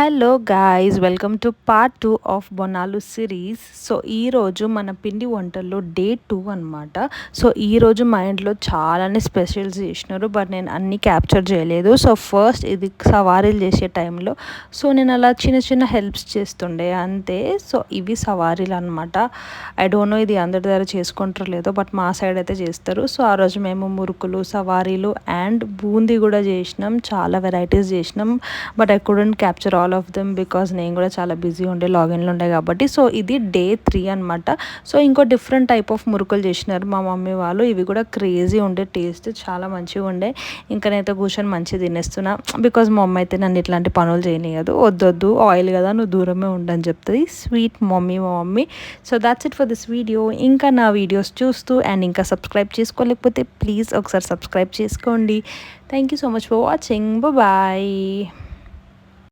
Hello guys, welcome to part 2 of Bonalu series. So ఈరోజు మన పిండి వంటల్లో డే 2 అనమాట. సో ఈరోజు మా ఇంట్లో చాలానే స్పెషల్స్ చేసినారు, బట్ నేను అన్నీ క్యాప్చర్ చేయలేదు. సో ఫస్ట్ ఇది సవారీలు చేసే టైంలో సో నేను అలా చిన్న చిన్న హెల్ప్స్ చేస్తుండే అంతే. సో ఇవి సవారీలు అనమాట. ఐ డోంట్ నో ఇది అందరి దగ్గర చేసుకుంటారో లేదో, బట్ మా సైడ్ అయితే చేస్తారు. సో ఆ రోజు మేము మురుకులు, సవారీలు అండ్ బూందీ కూడా చేసినాం. చాలా వెరైటీస్ చేసినాం, but I couldn't capture all of them because నేను కూడా చాలా బిజీ ఉండే, లాగిన్లో ఉండే కాబట్టి. సో ఇది డే 3 అనమాట. సో ఇంకో డిఫరెంట్ టైప్ ఆఫ్ మురుకులు చేసినారు మా మమ్మీ వాళ్ళు. ఇవి కూడా క్రేజీ ఉండే, టేస్ట్ చాలా మంచిగా ఉండే. ఇంకా నేనైతే కూర్చొని మంచిగా తినేస్తున్నా బికాజ్ మా మమ్మీ అయితే నన్ను ఇట్లాంటి పనులు చేయనియదు. వద్దొద్దు, ఆయిల్ కదా, నువ్వు దూరమే ఉండని చెప్తుంది. స్వీట్ మమ్మీ మా mummy. So that's it for this video. ఇంకా నా వీడియోస్ చూస్తూ అండ్ ఇంకా సబ్స్క్రైబ్ చేసుకోలేకపోతే ప్లీజ్ ఒకసారి సబ్స్క్రైబ్ చేసుకోండి. Thank you so much for watching. Bye.